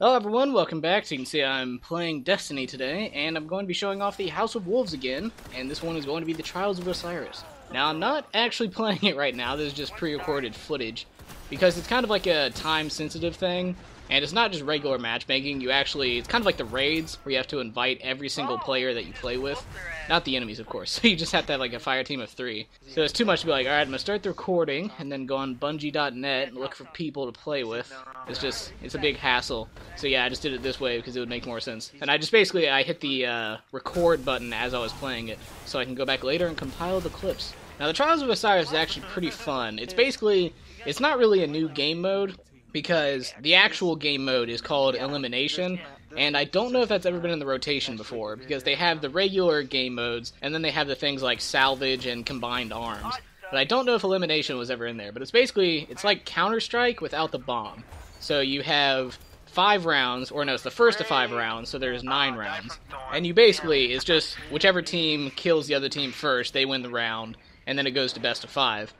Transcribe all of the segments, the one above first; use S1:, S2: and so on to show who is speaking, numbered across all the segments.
S1: Hello everyone, welcome back. So you can see I'm playing Destiny today, and I'm going to be showing off the House of Wolves again, and this one is going to be the Trials of Osiris. Now, I'm not actually playing it right now, this is just pre-recorded footage, because it's kind of like a time-sensitive thing, and it's not just regular matchmaking, it's kind of like the raids, where you have to invite every single player that you play with. Not the enemies, of course, so you just have to have like a fire team of 3. So it's too much to be like, alright, I'm going to start the recording, and then go on Bungie.net and look for people to play with. It's a big hassle. So yeah, I just did it this way because it would make more sense. And I hit the record button as I was playing it, so I can go back later and compile the clips. Now the Trials of Osiris is actually pretty fun. It's not really a new game mode, because the actual game mode is called Elimination, and I don't know if that's ever been in the rotation before, because they have the regular game modes, and then they have the things like Salvage and Combined Arms. But I don't know if Elimination was ever in there, but it's like Counter-Strike without the bomb. So you have 5 rounds, or no, it's the first of 5 rounds, so there's 9 rounds. And it's just whichever team kills the other team first, they win the round, and then it goes to best of 5.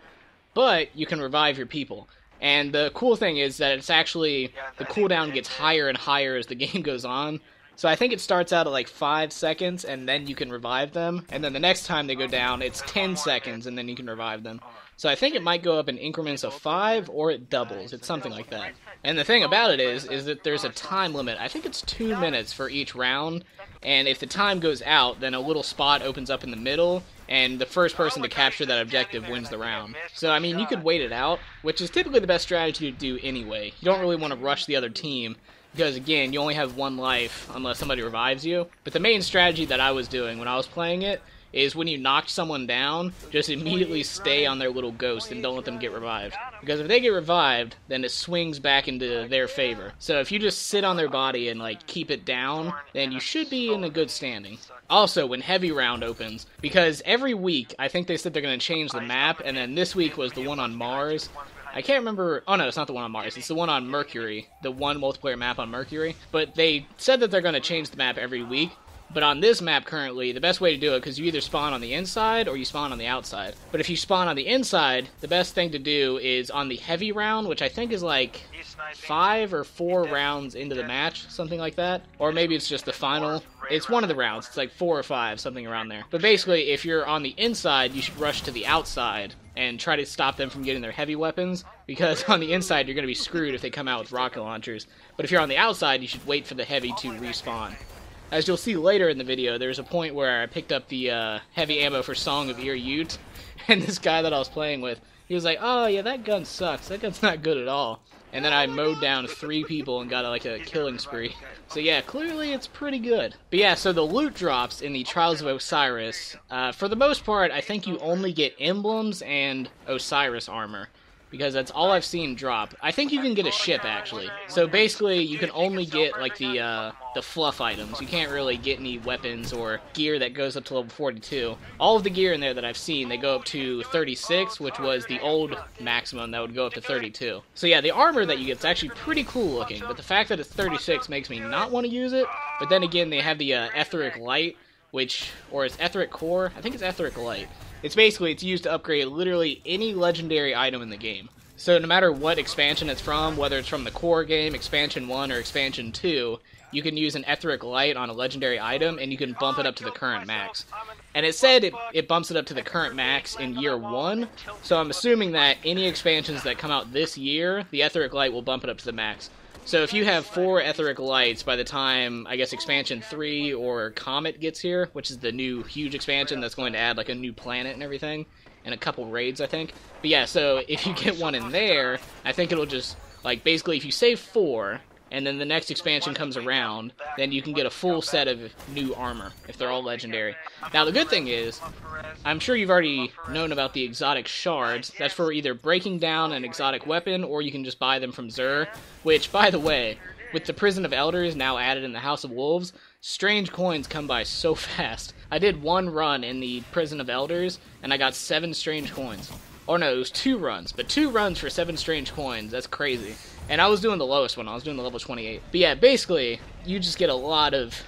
S1: But you can revive your people. And the cool thing is that the cooldown gets higher and higher as the game goes on. So I think it starts out at like 5 seconds, and then you can revive them. And then the next time they go down, it's 10 seconds, and then you can revive them. So I think it might go up in increments of 5, or it doubles. It's something like that. And the thing about it is that there's a time limit. I think it's 2 minutes for each round. And if the time goes out, then a little spot opens up in the middle, and the first person to capture that objective wins the round. So, I mean, you could wait it out, which is typically the best strategy to do anyway. You don't really want to rush the other team, because, again, you only have 1 life unless somebody revives you. But the main strategy that I was doing when I was playing it is when you knocked someone down, just immediately stay on their little ghost and don't let them get revived. Because if they get revived, then it swings back into their favor. So if you just sit on their body and like keep it down, then you should be in a good standing. Also, when Heavy Round opens, because every week, I think they said they're going to change the map, and then this week was the one on Mars. I can't remember, oh no, it's not the one on Mars, it's the one on Mercury, the one multiplayer map on Mercury. But they said that they're going to change the map every week. But on this map currently, the best way to do it, because you either spawn on the inside or you spawn on the outside. But if you spawn on the inside, the best thing to do is on the heavy round, which I think is like 5 or 4 rounds into the match, something like that. Or maybe it's just the final. It's one of the rounds. It's like 4 or 5, something around there. But basically, if you're on the inside, you should rush to the outside and try to stop them from getting their heavy weapons, because on the inside, you're going to be screwed if they come out with rocket launchers. But if you're on the outside, you should wait for the heavy to respawn. As you'll see later in the video, there's a point where I picked up the heavy ammo for Song of Ir Yût, and this guy that I was playing with, he was like, oh yeah, that gun sucks, that gun's not good at all. And then I mowed down 3 people and got like a killing spree. So yeah, clearly it's pretty good. But yeah, so the loot drops in the Trials of Osiris, for the most part, I think you only get emblems and Osiris armor, because that's all I've seen drop. I think you can get a ship, actually. So basically, you can only get, like, the fluff items. You can't really get any weapons or gear that goes up to level 42. All of the gear in there that I've seen, they go up to 36, which was the old maximum that would go up to 32. So yeah, the armor that you get is actually pretty cool looking, but the fact that it's 36 makes me not want to use it. But then again, they have the Etheric Light, or it's Etheric Core? I think it's Etheric Light. It's used to upgrade literally any legendary item in the game. So no matter what expansion it's from, whether it's from the core game, expansion 1 or expansion 2, you can use an Etheric Light on a legendary item and you can bump it up to the current max. And it said it bumps it up to the current max in year 1, so I'm assuming that any expansions that come out this year, the Etheric Light will bump it up to the max. So if you have 4 Etheric Lights by the time, I guess, expansion 3 or Comet gets here, which is the new huge expansion that's going to add like a new planet and everything, and a couple raids, I think. But yeah, so if you get one in there, I think it'll just, like, basically if you save 4, and then the next expansion comes around, then you can get a full set of new armor, if they're all legendary. Now, the good thing is, I'm sure you've already known about the exotic shards. That's for either breaking down an exotic weapon, or you can just buy them from Xur, which, by the way, with the Prison of Elders now added in the House of Wolves, strange coins come by so fast. I did 1 run in the Prison of Elders, and I got 7 strange coins. Or no, it was 2 runs, but 2 runs for 7 strange coins, that's crazy. And I was doing the lowest one, I was doing the level 28. But yeah, basically, you just get a lot of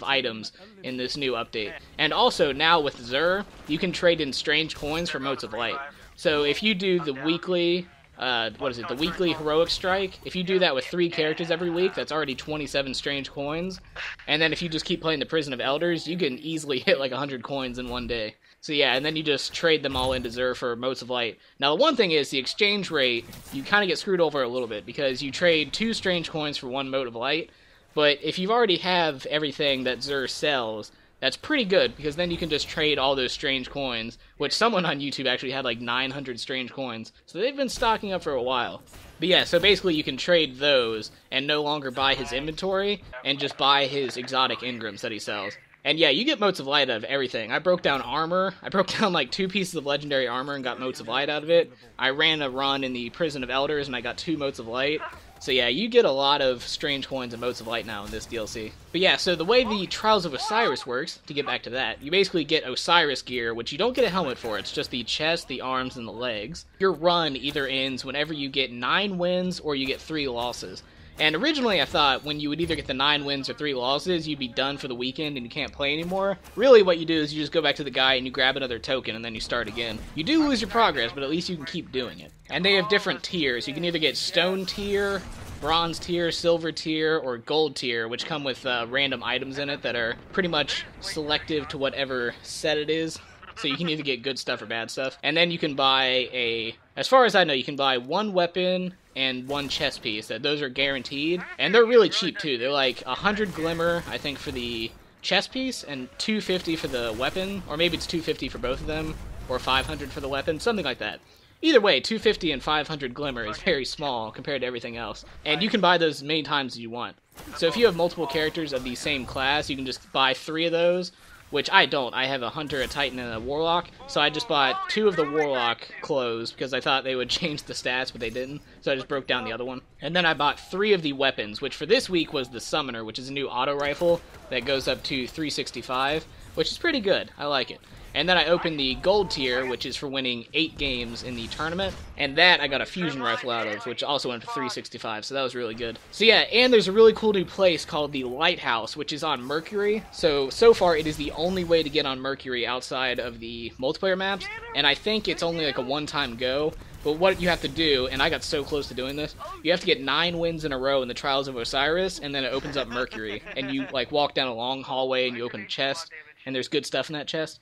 S1: items in this new update. And also, now with Xur, you can trade in strange coins for Motes of Light. So if you do the weekly what is it, the weekly heroic strike. If you do that with 3 characters every week, that's already 27 strange coins. And then if you just keep playing the Prison of Elders, you can easily hit like 100 coins in one day. So yeah, and then you just trade them all into Xur for Motes of Light. Now the one thing is, the exchange rate, you kind of get screwed over a little bit, because you trade 2 strange coins for 1 Mote of Light. But if you already have everything that Xur sells, that's pretty good, because then you can just trade all those strange coins, which someone on YouTube actually had like 900 strange coins, so they've been stocking up for a while. But yeah, so basically you can trade those, and no longer buy his inventory, and just buy his exotic engrams that he sells. And yeah, you get Motes of Light out of everything. I broke down armor. I broke down like 2 pieces of legendary armor and got Motes of Light out of it. I ran a run in the Prison of Elders and I got 2 Motes of Light. So yeah, you get a lot of strange coins and Motes of Light now in this DLC. But yeah, so the way the Trials of Osiris works, to get back to that, you basically get Osiris gear, which you don't get a helmet for. It's just the chest, the arms, and the legs. Your run either ends whenever you get 9 wins or you get 3 losses. And originally I thought when you would either get the 9 wins or 3 losses, you'd be done for the weekend and you can't play anymore. Really what you do is you just go back to the guy and you grab another token and then you start again. You do lose your progress, but at least you can keep doing it. And they have different tiers. You can either get stone tier, bronze tier, silver tier, or gold tier, which come with random items in it that are pretty much selective to whatever set it is. So you can either get good stuff or bad stuff. And then you can buy as far as I know, you can buy 1 weapon and 1 chest piece. Those are guaranteed. And they're really cheap too. They're like 100 glimmer, I think, for the chest piece, and 250 for the weapon. Or maybe it's 250 for both of them, or 500 for the weapon, something like that. Either way, 250 and 500 glimmer is very small compared to everything else. And you can buy those as many times as you want. So if you have multiple characters of the same class, you can just buy 3 of those. Which I don't. I have a Hunter, a Titan, and a Warlock, so I just bought 2 of the Warlock clothes because I thought they would change the stats, but they didn't, so I just broke down the other one. And then I bought 3 of the weapons, which for this week was the Summoner, which is a new auto rifle that goes up to 365, which is pretty good. I like it. And then I opened the gold tier, which is for winning 8 games in the tournament. And that I got a fusion rifle out of, which also went for 365, so that was really good. So yeah, and there's a really cool new place called the Lighthouse, which is on Mercury. So far it is the only way to get on Mercury outside of the multiplayer maps. And I think it's only like a one-time go. But what you have to do, and I got so close to doing this, you have to get 9 wins in a row in the Trials of Osiris, and then it opens up Mercury. And you like walk down a long hallway and you open a chest, and there's good stuff in that chest.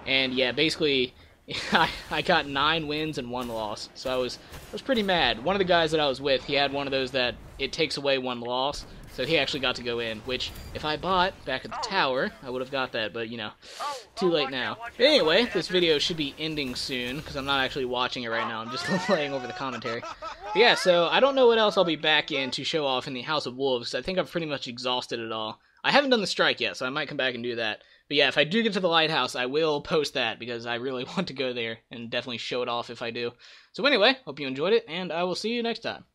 S1: And yeah, basically, I got 9 wins and 1 loss, so I was pretty mad. One of the guys that I was with, he had one of those that it takes away 1 loss, so he actually got to go in, which, if I bought back at the tower, I would have got that, but, you know, too late now. But anyway, this video should be ending soon, because I'm not actually watching it right now, I'm just playing over the commentary. But yeah, so I don't know what else I'll be back in to show off in the House of Wolves. I think I've pretty much exhausted it all. I haven't done the strike yet, so I might come back and do that. But yeah, if I do get to the lighthouse, I will post that, because I really want to go there, and definitely show it off if I do. So anyway, hope you enjoyed it, and I will see you next time.